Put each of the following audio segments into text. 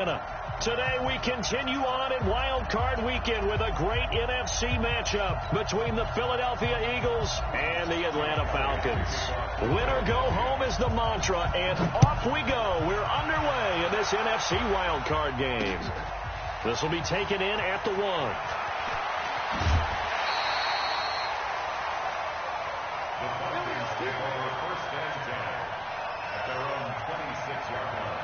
Today we continue on in Wildcard Weekend with a great NFC matchup between the Philadelphia Eagles and the Atlanta Falcons. Win or go home is the mantra, and off we go. We're underway in this NFC Wildcard game. This will be taken in at the 1. The Falcons take over first and 10 at their own 26-yard line.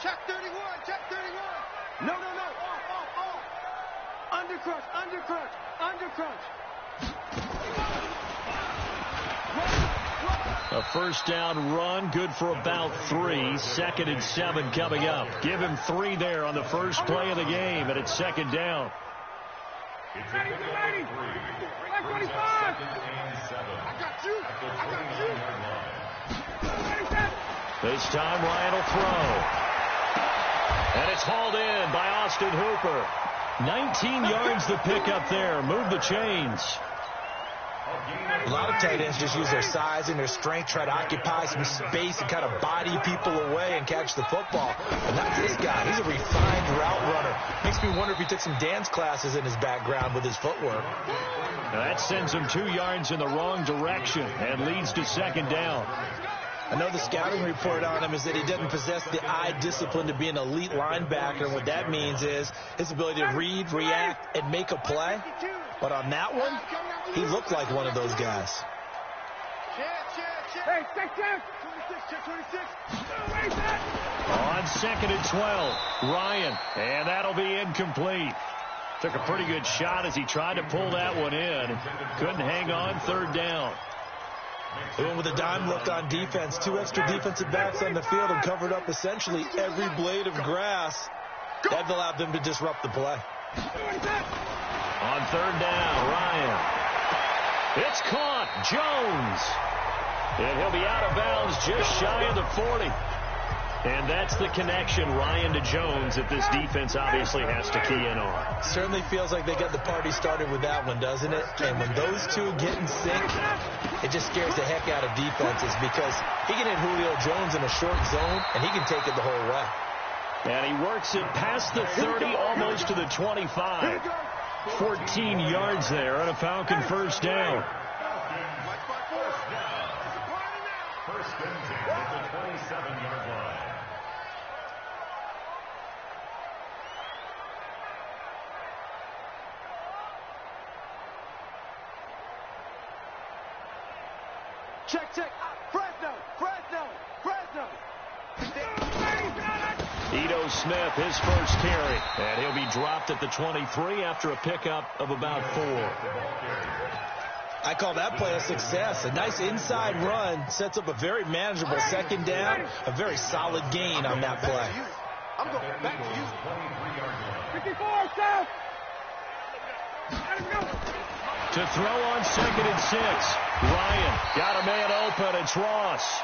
Check 31, check 31. No. Off. Undercrunch. A first down run, good for about 3. 2nd and 7 coming up. Give him 3 there on the first play of the game, and it's 2nd down. It's ready. 25. I got you. This time Ryan will throw. And it's hauled in by Austin Hooper. 19 yards to pick up there. Move the chains. A lot of tight ends just use their size and their strength, try to occupy some space and kind of body people away and catch the football. But not this guy. He's a refined route runner. Makes me wonder if he took some dance classes in his background with his footwork. Now that sends him 2 yards in the wrong direction and leads to 2nd down. I know the scouting report on him is that he doesn't possess the eye discipline to be an elite linebacker. And what that means is his ability to read, react, and make a play. But on that one, he looked like one of those guys. Hey, check. 26. On 2nd and 12, Ryan. And that'll be incomplete. Took a pretty good shot as he tried to pull that one in. Couldn't hang on, 3rd down. They went with a dime look on defense. 2 extra defensive backs on the field and covered up essentially every blade of grass. That allowed them to disrupt the play. On 3rd down, Ryan. It's caught. Jones. And he'll be out of bounds just shy of the 40. And that's the connection, Ryan to Jones, that this defense obviously has to key in on. Certainly feels like they got the party started with that one, doesn't it? And when those two get in sync, it just scares the heck out of defenses because he can hit Julio Jones in a short zone, and he can take it the whole way. And he works it past the 30, almost to the 25. 14 yards there on a Falcon first down. First and 10 at the 27-yard line. Check. Fresno. Ito Smith, his first carry. And he'll be dropped at the 23 after a pickup of about 4. I call that play a success. A nice inside run sets up a very manageable 2nd down. A very solid gain on that play. I'm going back to you. 54, South. To throw on 2nd and 6. Ryan got a man open. It's Ross.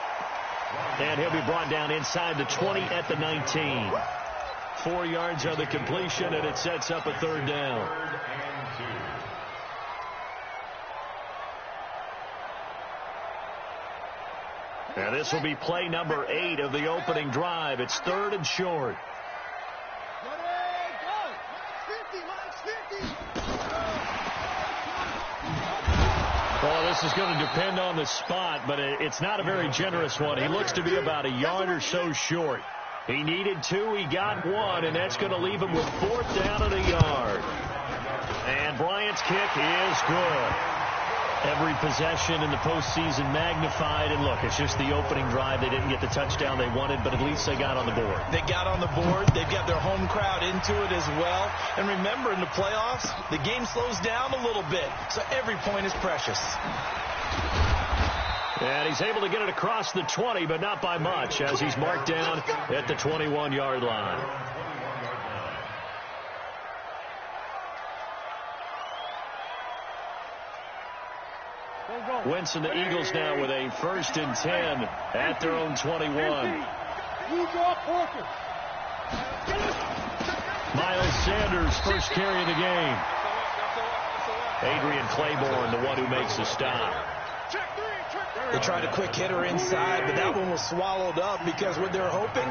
And he'll be brought down inside the 20 at the 19. 4 yards on the completion, and it sets up a 3rd down. And this will be play number 8 of the opening drive. It's 3rd and short. Well, this is going to depend on the spot, but it's not a very generous one. He looks to be about a yard or so short. He needed 2, he got 1, and that's going to leave him with 4th down and a yard. And Bryant's kick is good. Every possession in the postseason magnified. And look, it's just the opening drive. They didn't get the touchdown they wanted, but at least they got on the board. They got on the board. They've got their home crowd into it as well. And remember, in the playoffs, the game slows down a little bit. So every point is precious. And he's able to get it across the 20, but not by much, as he's marked down at the 21-yard line. Wentz and the Eagles now with a 1st and 10 at their own 21. Miles Sanders, first carry of the game. Adrian Claiborne, the one who makes the stop. They tried a quick hitter inside, but that one was swallowed up because what they're hoping,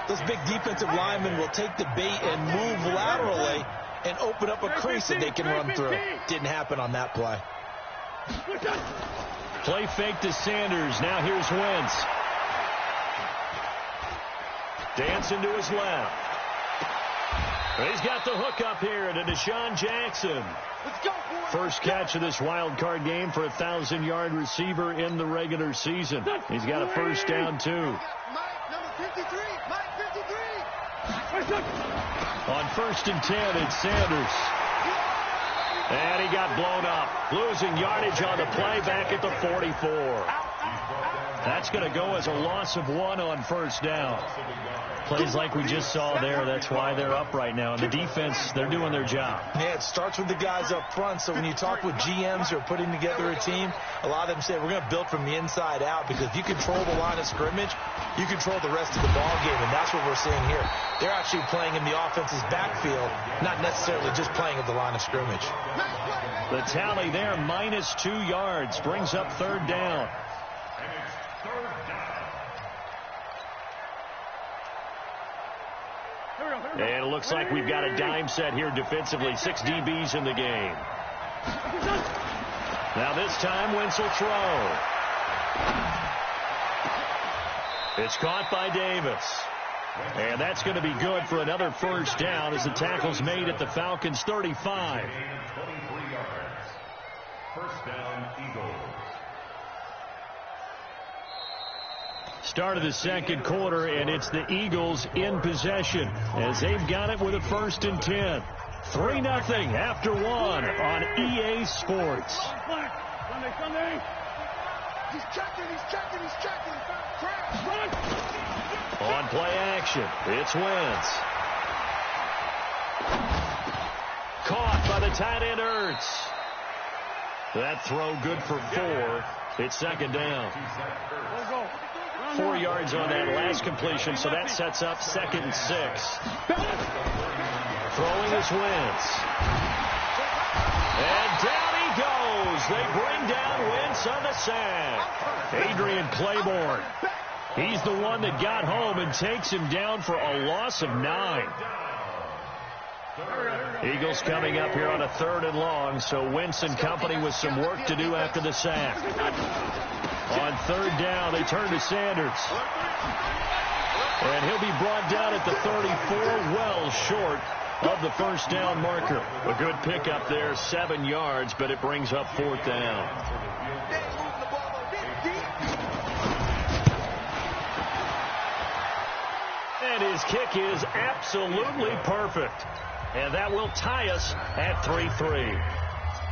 those big defensive linemen will take the bait and move laterally and open up a crease that they can run through. Didn't happen on that play. Play fake to Sanders. Now here's Wentz. Dancing to his left. He's got the hook up here to Deshaun Jackson. First catch of this wild card game for a 1,000-yard receiver in the regular season. He's got a first down, too. On first and 10, it's Sanders. And he got blown up. Losing yardage on the play back at the 44. That's going to go as a loss of 1 on first down. Plays like we just saw there. That's why they're up right now. And the defense, they're doing their job. Yeah, it starts with the guys up front. So when you talk with GMs who are putting together a team, a lot of them say we're going to build from the inside out, because if you control the line of scrimmage, you control the rest of the ball game. And that's what we're seeing here. They're actually playing in the offense's backfield, not necessarily just playing at the line of scrimmage. The tally there, -2 yards, brings up third down. And it looks like we've got a dime set here defensively. 6 DBs in the game. Now this time, Wentz will throw. It's caught by Davis. And that's going to be good for another first down as the tackle's made at the Falcons' 35. First down, Eagles. Start of the second quarter, and it's the Eagles in possession as they've got it with a first and 10. 3-0 after 1 on EA Sports. He's checking. On play action, it's Wentz. Caught by the tight end Ertz. That throw good for 4. It's second down. 4 yards on that last completion, so that sets up 2nd and 6. Throwing is Wentz. And down he goes. They bring down Wentz on the sack. Adrian Claiborne. He's the one that got home and takes him down for a loss of 9. Eagles coming up here on a 3rd and long, so Wentz and company with some work to do after the sack. On 3rd down, they turn to Sanders. And he'll be brought down at the 34, well short of the first down marker. A good pickup there, 7 yards, but it brings up 4th down. And his kick is absolutely perfect. And that will tie us at 3-3.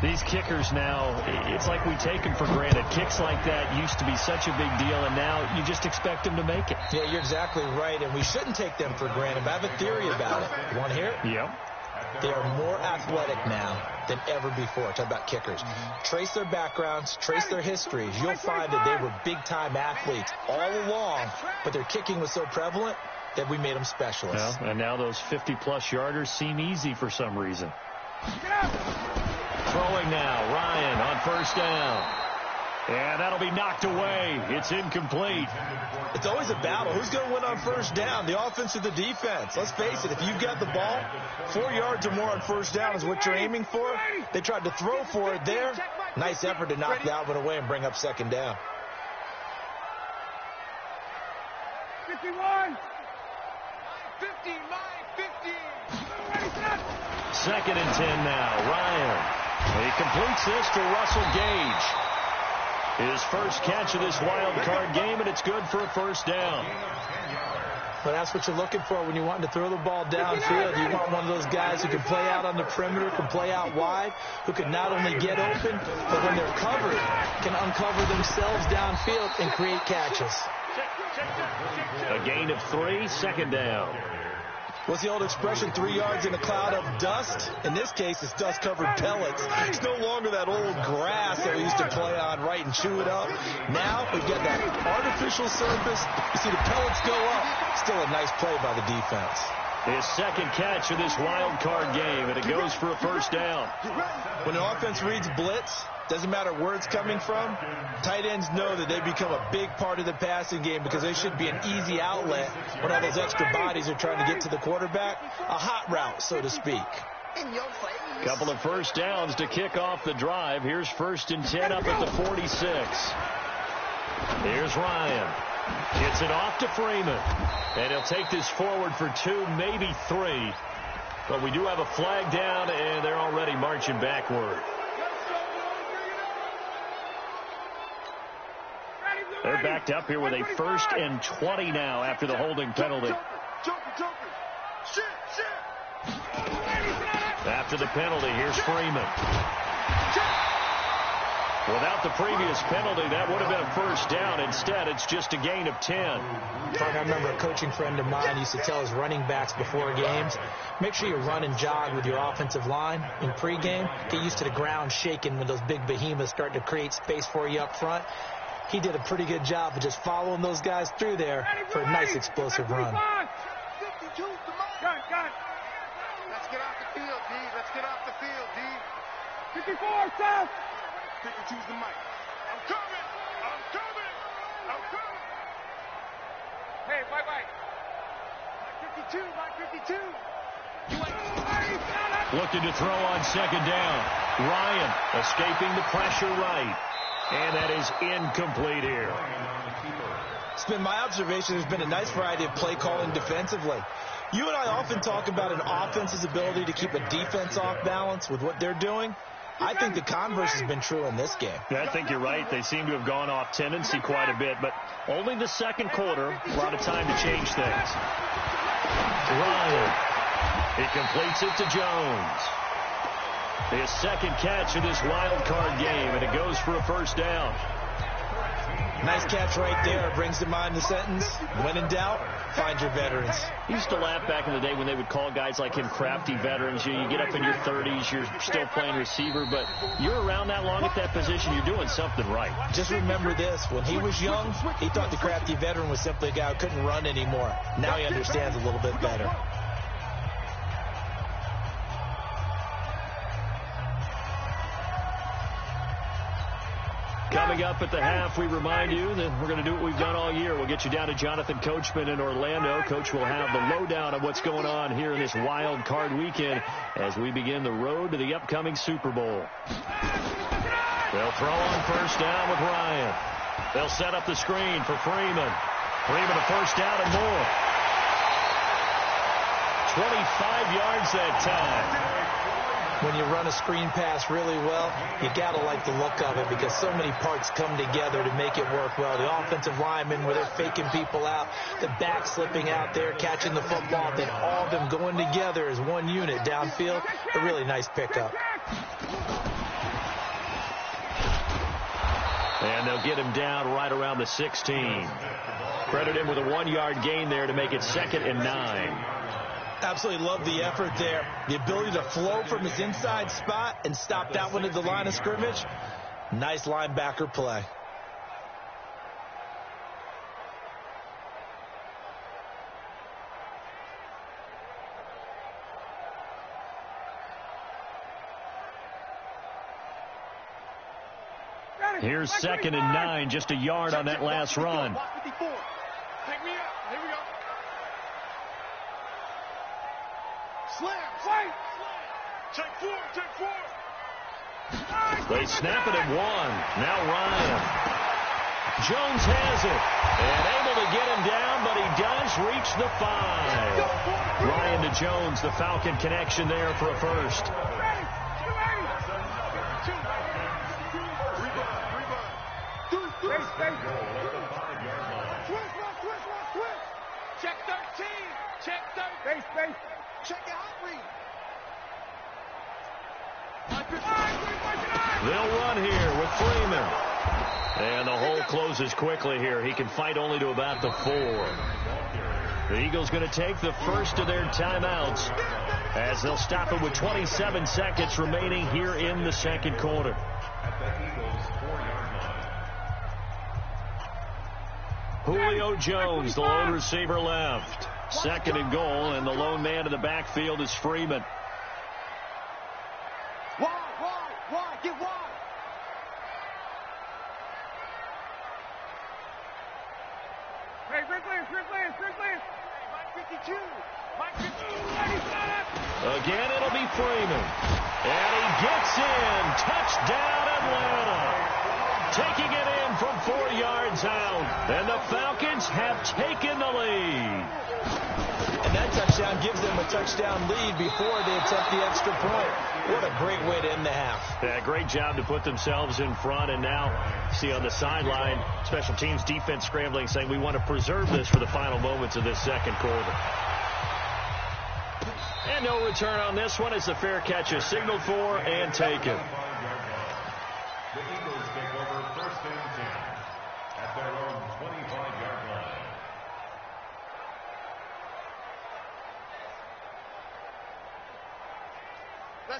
These kickers now, it's like we take them for granted. Kicks like that used to be such a big deal, and now you just expect them to make it. Yeah, you're exactly right, and we shouldn't take them for granted. But I have a theory about it. You want to hear it? Yep. They are more athletic now than ever before. Talk about kickers. Trace their backgrounds, trace their histories. You'll find that they were big-time athletes all along, but their kicking was so prevalent that we made them specialists. Well, and now those 50-plus yarders seem easy for some reason. Throwing now, Ryan on first down. And that'll be knocked away. It's incomplete. It's always a battle. Who's going to win on first down, the offense or the defense? Let's face it, if you've got the ball, 4 yards or more on first down is what you're aiming for. They tried to throw for it there. Nice effort to knock that one away and bring up second down. 51. 50. 2nd and 10 now. Ryan. He completes this to Russell Gage. His first catch of this wild card game, and it's good for a first down. Well, that's what you're looking for when you want to throw the ball downfield. You want one of those guys who can play out on the perimeter, can play out wide, who can not only get open, but when they're covered, can uncover themselves downfield and create catches. A gain of 3, second down. What's the old expression, 3 yards in a cloud of dust? In this case, it's dust-covered pellets. It's no longer that old grass that we used to play on, right, and chew it up. Now we've got that artificial surface. You see the pellets go up. Still a nice play by the defense. His second catch of this wild card game, and it goes for a first down. When an offense reads blitz, doesn't matter where it's coming from, tight ends know that they become a big part of the passing game because they should be an easy outlet when all those extra bodies are trying to get to the quarterback. A hot route, so to speak. Couple of first downs to kick off the drive. Here's 1st and 10 up at the 46. Here's Ryan. Gets it off to Freeman. And he'll take this forward for 2, maybe 3. But we do have a flag down, and they're already marching backward. They're backed up here with a 1st and 20 now after the holding penalty. After the penalty, here's Freeman. Without the previous penalty, that would have been a first down. Instead, it's just a gain of 10. I remember a coaching friend of mine used to tell his running backs before games, make sure you run and jog with your offensive line in pregame. Get used to the ground shaking when those big behemoths start to create space for you up front. He did a pretty good job of just following those guys through there for a nice explosive run. Let's get off the field, D. Let's get off the field, D. 54, South. 52's the mic. I'm coming. I'm coming. I'm coming. Hey, white. Mike 52. Mike 52. Looking to throw on second down. Ryan escaping the pressure right. And that is incomplete here. It's been my observation there's been a nice variety of play calling defensively. You and I often talk about an offense's ability to keep a defense off balance with what they're doing. I think the converse has been true in this game. I think you're right. They seem to have gone off tendency quite a bit, but only the second quarter. A lot of time to change things. Ryan. He completes it to Jones. His second catch of this wild card game, and it goes for a first down. Nice catch right there. Brings to mind the sentence, when in doubt, find your veterans. He used to laugh back in the day when they would call guys like him crafty veterans. You get up in your 30s, you're still playing receiver, but you're around that long at that position, you're doing something right. Just remember this. When he was young, he thought the crafty veteran was simply a guy who couldn't run anymore. Now he understands a little bit better. Coming up at the half, we remind you that we're going to do what we've done all year. We'll get you down to Jonathan Coachman in Orlando. Coach will have the lowdown of what's going on here in this wild card weekend as we begin the road to the upcoming Super Bowl. They'll throw on first down with Ryan. They'll set up the screen for Freeman. Freeman a first down and more. 25 yards that time. When you run a screen pass really well, you got to like the look of it because so many parts come together to make it work well. The offensive linemen, where they're faking people out, the back slipping out there, catching the football, then all of them going together as one unit downfield. A really nice pickup. And they'll get him down right around the 16. Credit him with a 1-yard gain there to make it 2nd and 9. Absolutely love the effort there. The ability to flow from his inside spot and stop that one at the line of scrimmage. Nice linebacker play. Here's 2nd and 9, just a yard on that last run. Take me up. Here we go. Slam. Check 4. They snap it at 1. Now Ryan. Jones has it. And able to get him down, but he does reach the 5. Ryan to Jones, the Falcon connection there for a first. Check 13. Check 13. Space. Check out read. They'll run here with Freeman. And the hole closes quickly here. He can fight only to about the 4. The Eagles going to take the first of their timeouts as they'll stop it with 27 seconds remaining here in the second quarter. At the Eagles' 4-yard line. Julio Jones, the lone receiver left. Second and goal, and the lone man in the backfield is Freeman. Wide, get wide. Hey, Rick Lance. Mike 52. Again, it'll be Freeman. And he gets in. Touchdown, Atlanta. Taking it in from 4 yards out. And the Falcons have taken the lead. And that touchdown gives them a touchdown lead before they attempt the extra point. What a great way to end the half. Yeah, great job to put themselves in front. And now, see on the sideline, special teams defense scrambling, saying we want to preserve this for the final moments of this second quarter. And no return on this one as the fair catch is signaled for and taken. The Eagles take over first and 10 at their own 25-yard line.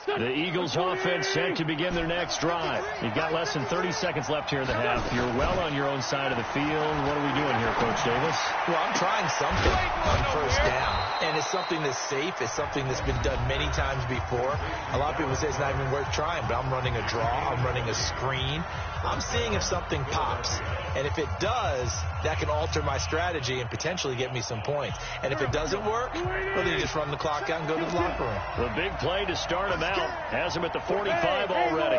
The Eagles offense set to begin their next drive. You've got less than 30 seconds left here in the half. You're well on your own side of the field. What are we doing here, Coach Davis? Well, I'm trying something on first down. And it's something that's safe. It's something that's been done many times before. A lot of people say it's not even worth trying, but I'm running a draw. I'm running a screen. I'm seeing if something pops. And if it does, that can alter my strategy and potentially get me some points. And if it doesn't work, well, then you just run the clock out and go to the locker room. The big play to start him out. Has him at the 45 already.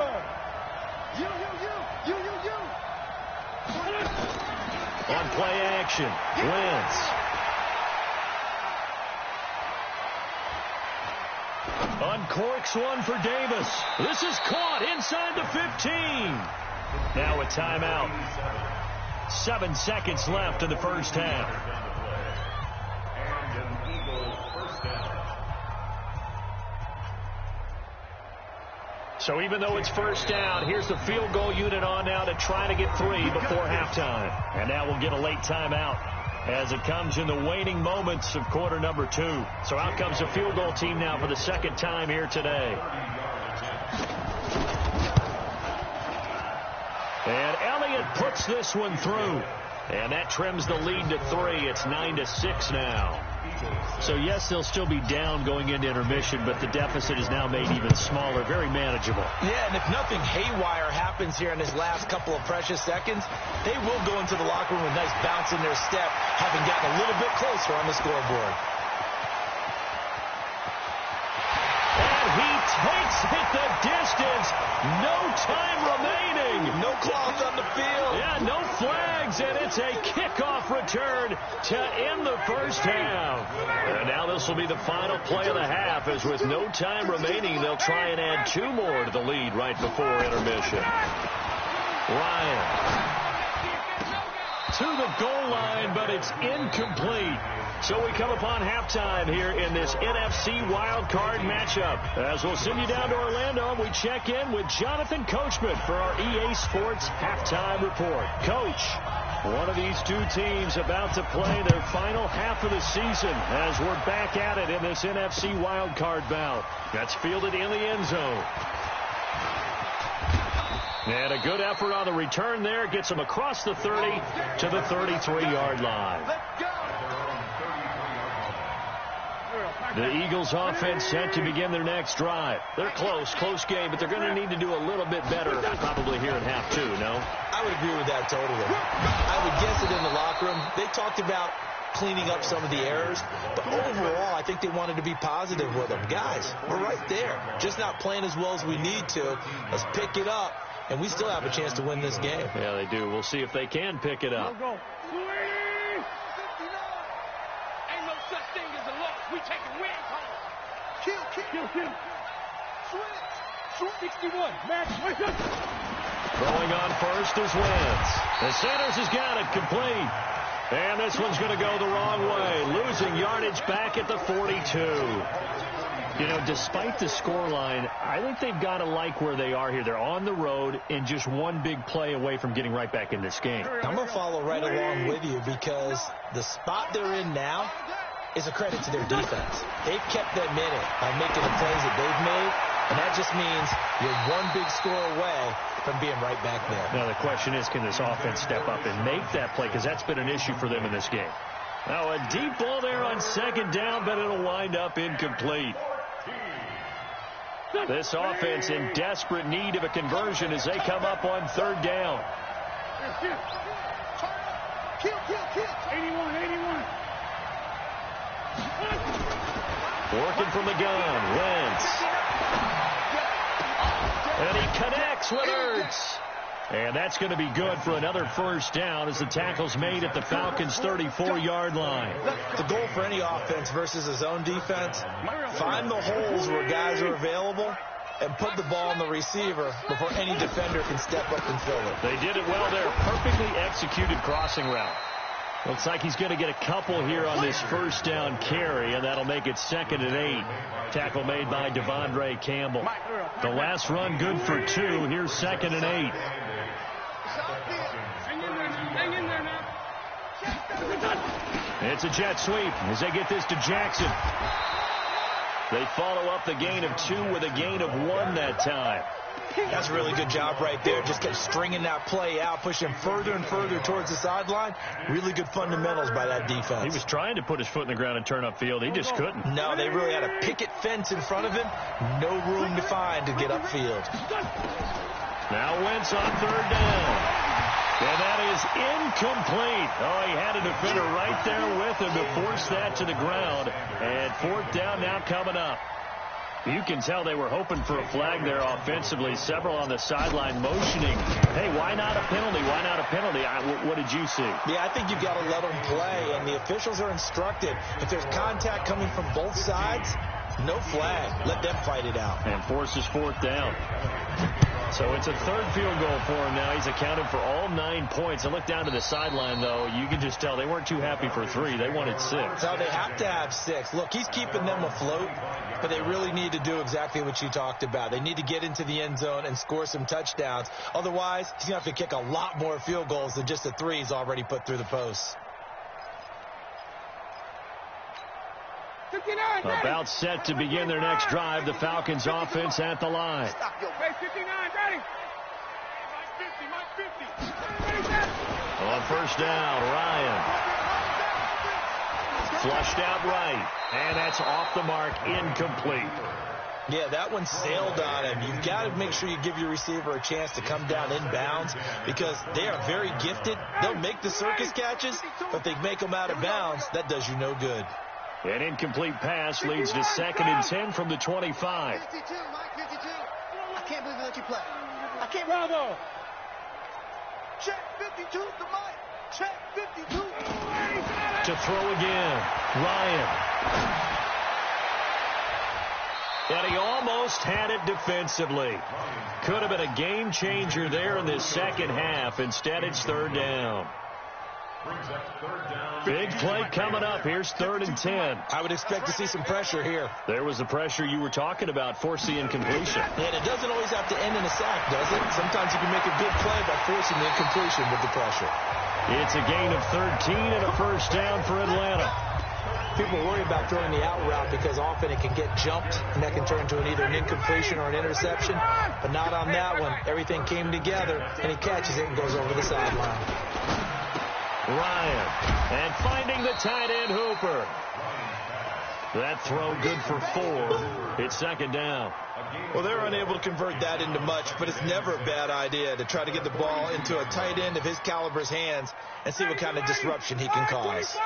On play action, Wentz. Uncorks one for Davis. This is caught inside the 15. Now a timeout. 7 seconds left in the first half. And an Eagles first down. So even though it's first down, here's the field goal unit on now to try to get 3 before halftime. And now we'll get a late timeout as it comes in the waning moments of quarter number 2. So out comes the field goal team now for the second time here today. And Elliott puts this one through. And that trims the lead to 3. It's 9-6 now. So, yes, they'll still be down going into intermission, but the deficit is now made even smaller, very manageable. Yeah, and if nothing haywire happens here in his last couple of precious seconds, they will go into the locker room with a nice bounce in their step, having gotten a little bit closer on the scoreboard. And he takes it the distance. No time remaining. No cloth on the field. Yeah, no flags, and it's a kickoff return to end the first half. And now this will be the final play of the half, as with no time remaining, they'll try and add 2 more to the lead right before intermission. Ryan to the goal line, but it's incomplete. So we come upon halftime here in this NFC Wildcard matchup. As we'll send you down to Orlando, we check in with Jonathan Coachman for our EA Sports Halftime Report. Coach, one of these two teams about to play their final half of the season as we're back at it in this NFC Wildcard bout. That's fielded in the end zone. And a good effort on the return there. Gets them across the 30 to the 33-yard line. The Eagles offense set to begin their next drive. They're close game, but they're going to need to do a little bit better probably here in half 2, no? I would agree with that totally. I would guess it in the locker room. They talked about cleaning up some of the errors, but overall, I think they wanted to be positive with them. Guys, we're right there. Just not playing as well as we need to. Let's pick it up, and we still have a chance to win this game. Yeah, they do. We'll see if they can pick it up. Go. Ain't no such thing as a loss. We taking wins home. Kill. Switch. 61. Max. Throwing on first is Wentz. The Sanders has got it complete. And this one's going to go the wrong way. Losing yardage back at the 42. You know, despite the scoreline, I think they've got to like where they are here. They're on the road and just one big play away from getting right back in this game. I'm going to follow right along with you because the spot they're in now, is a credit to their defense. They've kept them in it by making the plays that they've made, and that just means you're one big score away from being right back there. Now, the question is, can this offense step up and make that play? Because that's been an issue for them in this game. Now, a deep ball there on second down, but it'll wind up incomplete. This offense in desperate need of a conversion as they come up on third down. Kill. 81. Working from the gun, Wentz. And he connects with Ertz. And that's going to be good for another first down as the tackle's made at the Falcons' 34-yard line. The goal for any offense versus a zone defense, find the holes where guys are available and put the ball in the receiver before any defender can step up and fill it. They did it well there. Perfectly executed crossing route. Looks like he's going to get a couple here on this first down carry, and that'll make it 2nd and 8. Tackle made by Devondre Campbell. The last run good for 2. Here's 2nd and 8. Hang in there now. It's a jet sweep as they get this to Jackson. They follow up the gain of 2 with a gain of 1 that time. That's a really good job right there. Just kept stringing that play out, pushing further and further towards the sideline. Really good fundamentals by that defense. He was trying to put his foot in the ground and turn upfield. He just couldn't. No, they really had a picket fence in front of him. No room to find to get upfield. Now Wentz on third down. And that is incomplete. Oh, he had a defender right there with him to force that to the ground. And 4th down now coming up. You can tell they were hoping for a flag there offensively. Several on the sideline motioning. Hey, why not a penalty? Why not a penalty? What did you see? Yeah, I think you've got to let them play, and the officials are instructed. If there's contact coming from both sides, no flag. Let them fight it out. And forces 4th down. So it's a 3rd field goal for him now. He's accounted for all 9 points. And look down to the sideline, though. You can just tell they weren't too happy for 3. They wanted 6. So they have to have 6. Look, he's keeping them afloat, but they really need to do exactly what you talked about. They need to get into the end zone and score some touchdowns. Otherwise, he's going to have to kick a lot more field goals than just the 3 he's already put through the posts. About set to begin their next drive. The Falcons offense at the line. 59, ready. On first down, Ryan. Flushed out right. And that's off the mark, incomplete. Yeah, that one sailed on him. You've got to make sure you give your receiver a chance to come down inbounds because they are very gifted. They'll make the circus catches, but they make them out of bounds. That does you no good. An incomplete pass leads to 2nd and 10 from the 25. 52, Mike, 52. I can't believe they let you play. I can't. Bravo. Check 52 to Mike. Check 52. To throw again, Ryan. And he almost had it defensively. Could have been a game changer there in this second half. Instead, it's 3rd down. Big play coming up. Here's 3rd and 10. I would expect to see some pressure here. There was the pressure you were talking about. Force the incompletion. And it doesn't always have to end in a sack, does it? Sometimes you can make a good play by forcing the incompletion with the pressure. It's a gain of 13 and a first down for Atlanta. People worry about throwing the out route because often it can get jumped, and that can turn into either an incompletion or an interception. But not on that one. Everything came together, and he catches it and goes over the sideline. Ryan, and finding the tight end Hooper. That throw good for 4. It's 2nd down. Well, they're unable to convert that into much, but it's never a bad idea to try to get the ball into a tight end of his caliber's hands and see what kind of disruption he can cause.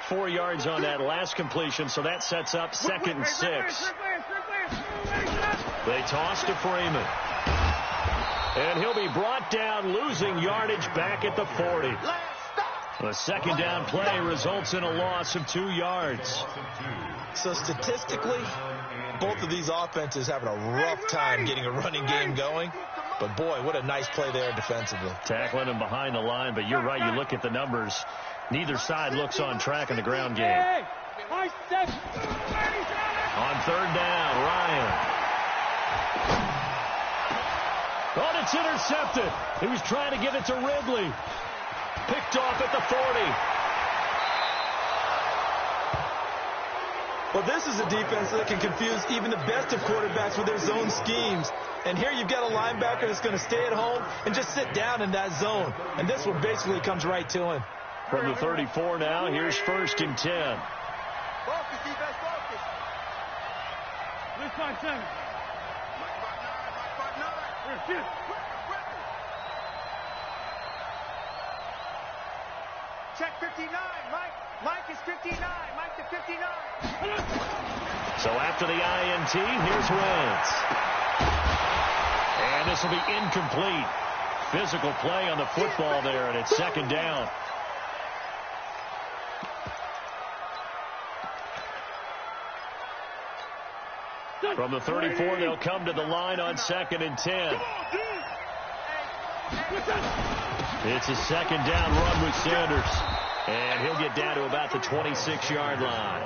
4 yards on that last completion, so that sets up 2nd and 6. They toss to Freeman. And he'll be brought down, losing yardage back at the 40. The 2nd down play results in a loss of 2 yards. So statistically, both of these offenses having a rough time getting a running game going. But, boy, what a nice play there defensively. Tackling him behind the line, but you're right. You look at the numbers. Neither side looks on track in the ground game. On 3rd down, Ryan. Oh, it's intercepted. He was trying to get it to Ridley. Picked off at the 40. Well, this is a defense that can confuse even the best of quarterbacks with their zone schemes. And here you've got a linebacker that's going to stay at home and just sit down in that zone. And this one basically comes right to him. From the 34 now, here's 1st and 10. Focus, defense, focus. Let's find center. Check 59, Mike. Mike is 59. Mike to 59. So after the INT, here's Wentz. And this will be incomplete. Physical play on the football there, and it's 2nd down. From the 34, they'll come to the line on 2nd and 10. It's a 2nd down run with Sanders. And he'll get down to about the 26-yard line.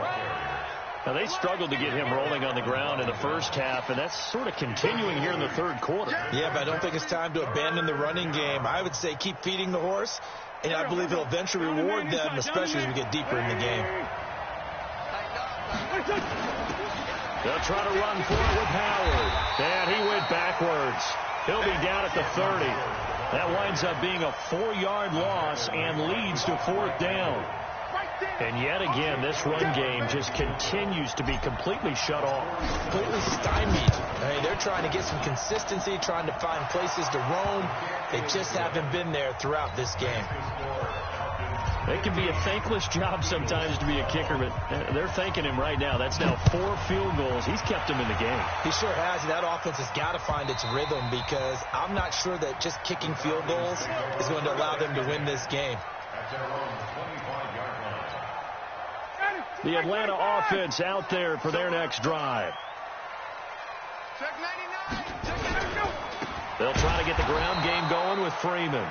Now, they struggled to get him rolling on the ground in the first half, and that's sort of continuing here in the 3rd quarter. Yeah, but I don't think it's time to abandon the running game. I would say keep feeding the horse, and I believe he'll eventually reward them, especially as we get deeper in the game. They'll try to run for it with Howard. And he went backwards. He'll be down at the 30. That winds up being a 4-yard loss and leads to 4th down. And yet again, this run game just continues to be completely shut off. Completely stymied. I mean, they're trying to get some consistency, trying to find places to roam. They just haven't been there throughout this game. It can be a thankless job sometimes to be a kicker, but they're thanking him right now. That's now 4 field goals. He's kept him in the game. He sure has. That offense has got to find its rhythm because I'm not sure that just kicking field goals is going to allow them to win this game. The Atlanta offense out there for their next drive. Check 99. They'll try to get the ground game going with Freeman.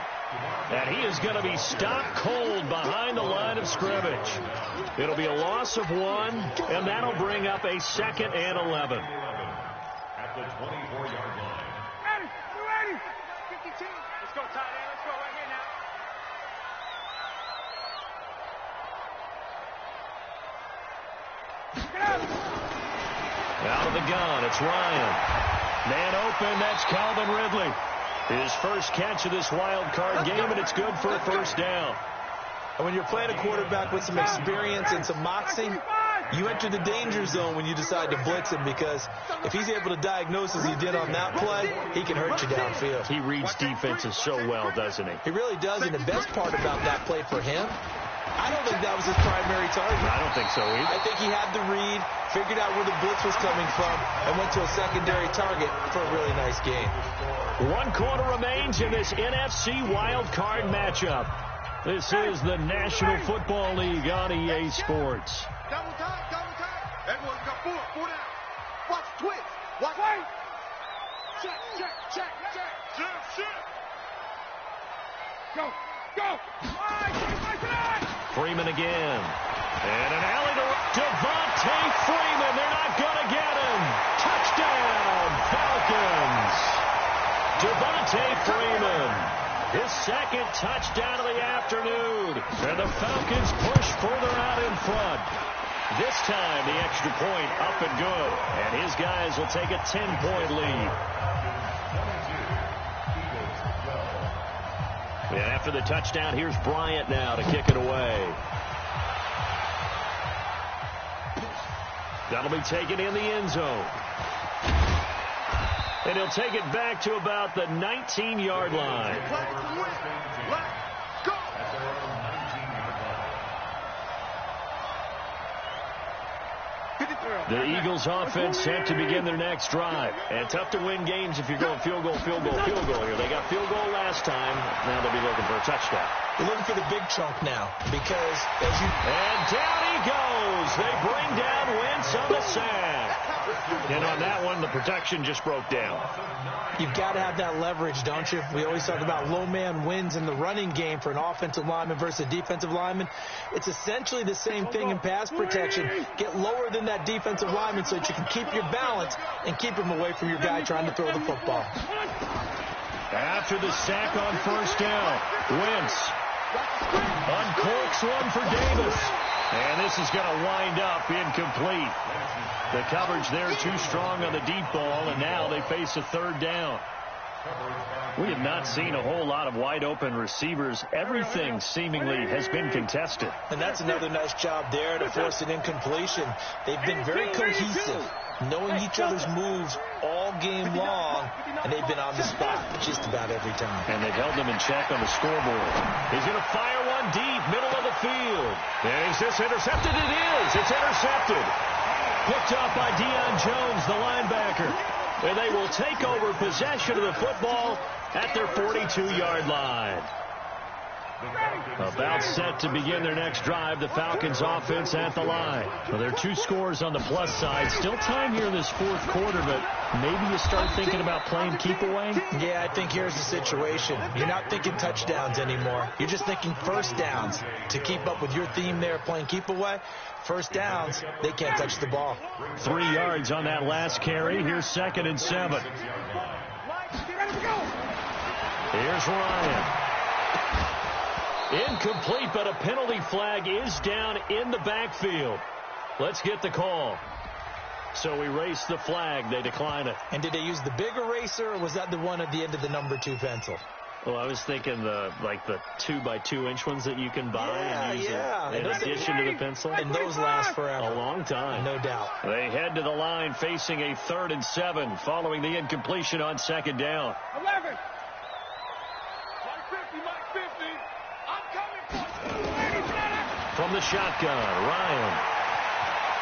And he is going to be stopped cold behind the line of scrimmage. It'll be a loss of 1, and that'll bring up a 2nd and 11. At the 24-yard line. Ready. 52. Let's go, tight end. Let's go right here now. Out of the gun, it's Ryan. Man open, that's Calvin Ridley. His first catch of this wild card game, and it's good for a 1st down. And when you're playing a quarterback with some experience and some moxie, you enter the danger zone when you decide to blitz him because if he's able to diagnose as he did on that play, he can hurt you downfield. He reads defenses so well, doesn't he? He really does, and the best part about that play for him, I don't think that was his primary target. I don't think so either. I think he had the read, figured out where the blitz was coming from, and went to a secondary target for a really nice game. 1 quarter remains in this NFC wild card matchup. This is the National Football League on EA Sports. Double time. Everyone got 4 down. Watch twitch. Watch. Check. Go. Freeman again. And an alley to Devontae Freeman. They're not going to get him. Touchdown, Falcons. Devontae Freeman. His 2nd touchdown of the afternoon. And the Falcons push further out in front. This time, the extra point up and good. And his guys will take a 10-point lead. And after the touchdown, here's Bryant now to kick it away. That'll be taken in the end zone. And he'll take it back to about the 19-yard line. The Eagles offense set to begin their next drive. And tough to win games if you're going field goal here. They got field goal last time. Now they'll be looking for a touchdown. They're looking for the big chunk now because as you... And down he goes. They bring down Wentz on the sack. And on that one, the protection just broke down. You've got to have that leverage, don't you? We always talk about low man wins in the running game for an offensive lineman versus a defensive lineman. It's essentially the same thing in pass protection. Get lower than that defensive lineman so that you can keep your balance and keep him away from your guy trying to throw the football. After the sack on 1st down, Wentz uncorks one for Davis. And this is going to wind up incomplete. The coverage there too strong on the deep ball, and now they face a third down. We have not seen a whole lot of wide-open receivers. Everything seemingly has been contested. And that's another nice job there to force an incompletion. They've been very cohesive, knowing each other's moves all game long, and they've been on the spot just about every time. And they've held them in check on the scoreboard. He's going to fire one deep, middle of the field. And is this intercepted? It is. It's intercepted. Picked up by Deion Jones, the linebacker. And they will take over possession of the football at their 42-yard line. About set to begin their next drive, the Falcons offense at the line. Well, there are 2 scores on the plus side. Still time here in this fourth quarter, but maybe you start thinking about playing keep away? Yeah, I think here's the situation. You're not thinking touchdowns anymore. You're just thinking first downs. To keep up with your theme there, playing keep away, first downs, they can't touch the ball. 3 yards on that last carry. Here's 2nd and 7. Here's Ryan. Incomplete, but a penalty flag is down in the backfield. Let's get the call. So we race the flag. They decline it. And did they use the big eraser, or was that the one at the end of the number 2 pencil? Well, I was thinking the 2x2-inch ones that you can buy and use in addition to the pencil. And those last forever. A long time. No doubt. They head to the line facing a 3rd and 7 following the incompletion on 2nd down. 11. Mike 50. I'm coming for you. From the shotgun, Ryan.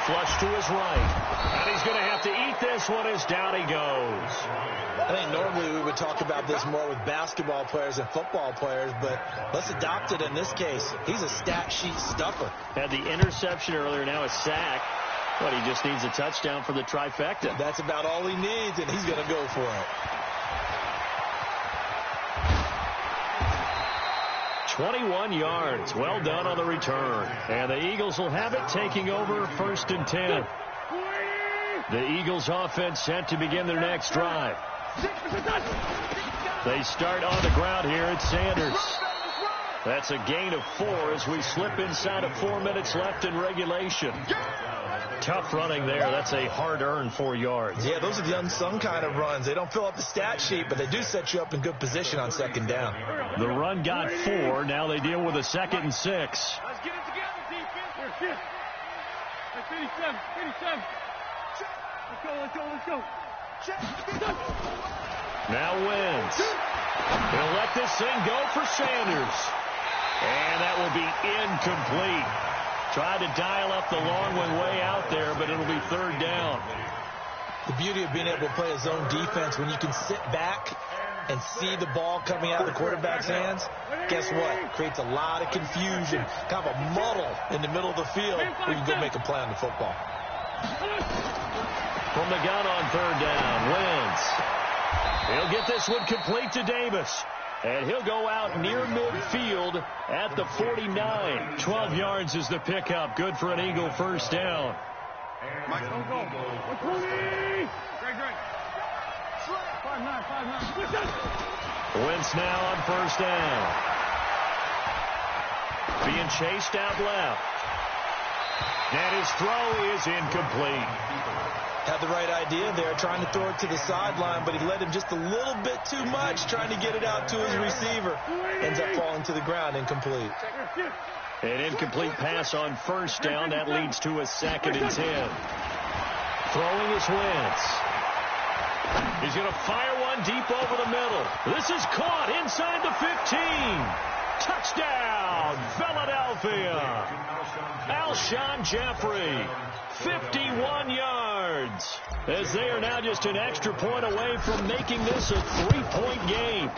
Flush to his right. And he's going to have to eat this one as down he goes. I think normally we would talk about this more with basketball players and football players, but let's adopt it in this case. He's a stat sheet stuffer. Had the interception earlier, now a sack. But he just needs a touchdown for the trifecta. That's about all he needs, and he's going to go for it. 21 yards. Well done on the return. And the Eagles will have it, taking over 1st and 10. The Eagles offense set to begin their next drive. They start on the ground here at Sanders. That's a gain of 4 as we slip inside of 4 minutes left in regulation. Tough running there. That's a hard-earned 4 yards. Yeah, those are the unsung kind of runs. They don't fill up the stat sheet, but they do set you up in good position on 2nd down. The run got 4. Now they deal with a 2nd and 6. Let's get it together, defense. Here. 57. Let's go. Now wins. He'll let this thing go for Sanders. And that will be incomplete. Tried to dial up the long one way out there, but it'll be 3rd down. The beauty of being able to play a zone defense, when you can sit back and see the ball coming out of the quarterback's hands, guess what? Creates a lot of confusion, kind of a muddle in the middle of the field where you can go make a play on the football. From the gun on 3rd down, Wentz. He'll get this one complete to Davis. And he'll go out near midfield at the 49. 12 yards is the pickup. Good for an Eagle 1st down. Mike, don't go. Great. 5-9. Wentz now on 1st down. Being chased out left. And his throw is incomplete. Had the right idea there, trying to throw it to the sideline, but he led him just a little bit too much, trying to get it out to his receiver. Ends up falling to the ground, incomplete. An incomplete pass on 1st down. That leads to a 2nd and 10. Throwing is Wentz. He's going to fire one deep over the middle. This is caught inside the 15. Touchdown, Philadelphia. Alshon Jeffrey, 51 yards. As they are now just an extra point away from making this a 3-point game.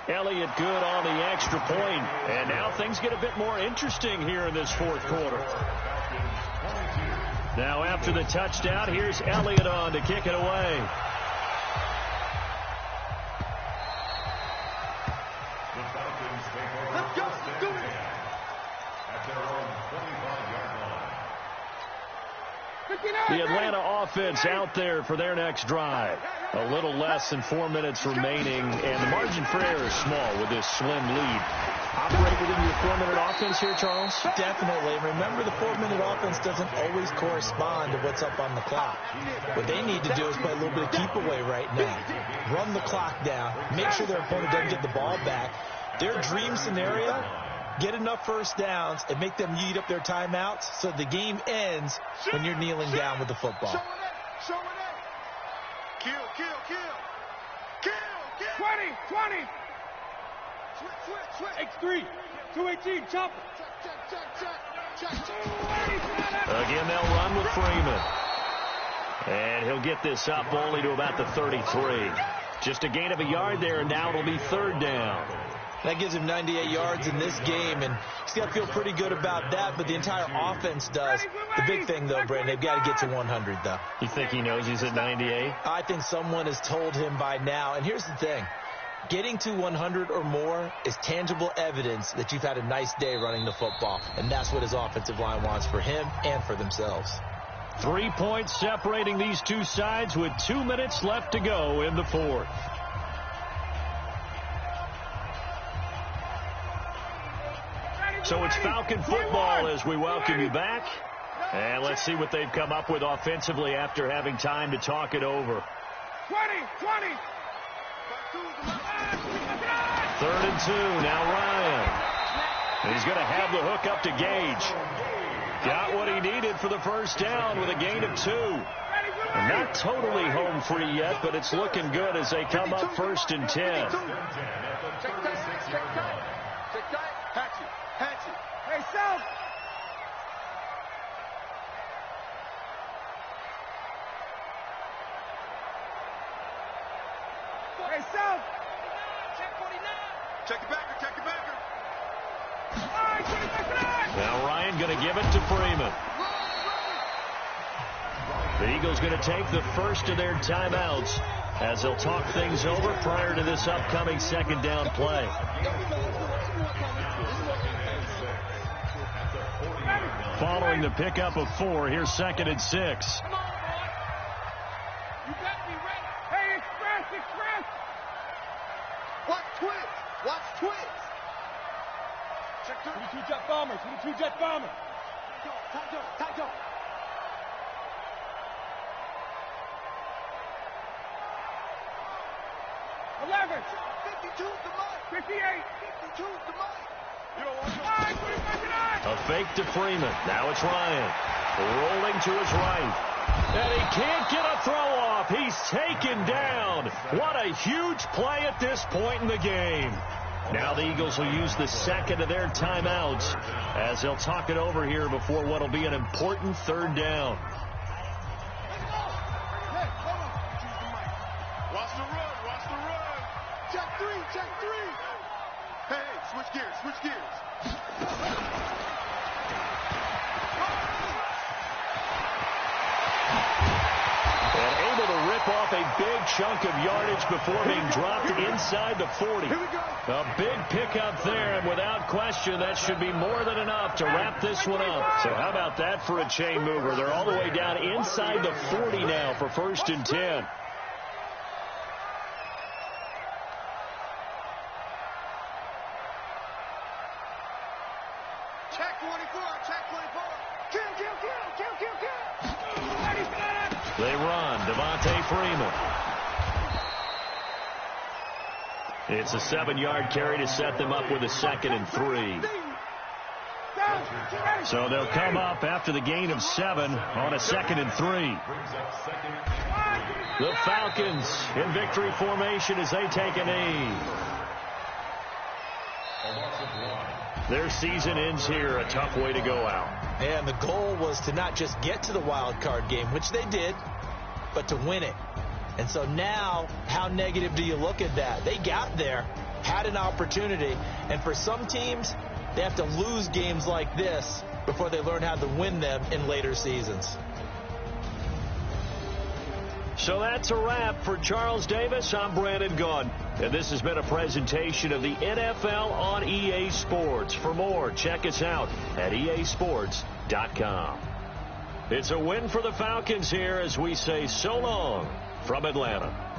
Elliott good on the extra point. And now things get a bit more interesting here in this 4th quarter. Now after the touchdown, here's Elliott on to kick it away. Let's go. Do it. At their own 25-yard line. The Atlanta offense out there for their next drive. A little less than 4 minutes remaining, and the margin for error is small with this slim lead. Operate within your 4-minute offense here, Charles? Definitely. Remember, the 4-minute offense doesn't always correspond to what's up on the clock. What they need to do is play a little bit of keep away right now. Run the clock down. Make sure their opponent doesn't get the ball back. Their dream scenario, get enough first downs and make them eat up their timeouts so the game ends when you're kneeling down with the football. Show it. Kill. 20. Switch. X3. 218. Chopper. Check. Again, they'll run with Freeman. And he'll get this up only to about the 33. Just a gain of a yard there, and now it'll be 3rd down. That gives him 98 yards in this game, and he's got to feel pretty good about that, but the entire offense does. The big thing, though, Brandon, they've got to get to 100, though. You think he knows he's at 98? I think someone has told him by now, and here's the thing. Getting to 100 or more is tangible evidence that you've had a nice day running the football, and that's what his offensive line wants for him and for themselves. 3 points separating these two sides with 2 minutes left to go in the 4th. So it's Falcon football as we welcome you back. And let's see what they've come up with offensively after having time to talk it over. 20. 3rd and 2. Now Ryan. And he's going to have the hook up to Gage. Got what he needed for the first down with a gain of 2. And not totally home free yet, but it's looking good as they come up 1st and 10. Hatchet. Hey, South. Check the backer. Now Ryan going to give it to Freeman. The Eagles going to take the first of their timeouts as they'll talk things over prior to this upcoming 2nd down play. Following the pickup of 4, here's 2nd and 6. Come on, boy. You better be ready. Hey, express. Watch twitch. Check 22 jet bombers. Tight. 11. 52's the mic. 58. 52's the mic. You don't want to. A fake to Freeman. Now it's Ryan. Rolling to his right. And he can't get a throw off. He's taken down. What a huge play at this point in the game. Now the Eagles will use the 2nd of their timeouts as they'll talk it over here before what will be an important 3rd down. Watch the run. Check 3. Hey, switch gears. And able to rip off a big chunk of yardage before being dropped inside the 40. Here we go. A big pickup there, and without question, that should be more than enough to wrap this one up. So how about that for a chain mover? They're all the way down inside the 40 now for 1st and 10. Check 24. Kill. They run. Devontae Freeman. It's a 7-yard carry to set them up with a 2nd and 3. So they'll come up after the gain of 7 on a 2nd and 3. The Falcons in victory formation as they take a knee. Their season ends here. A tough way to go out. And the goal was to not just get to the wild card game, which they did, but to win it. And so now, how negative do you look at that? They got there, had an opportunity, and for some teams, they have to lose games like this before they learn how to win them in later seasons. So that's a wrap for Charles Davis. I'm Brandon Gaudin, and this has been a presentation of the NFL on EA Sports. For more, check us out at easports.com. It's a win for the Falcons here as we say so long from Atlanta.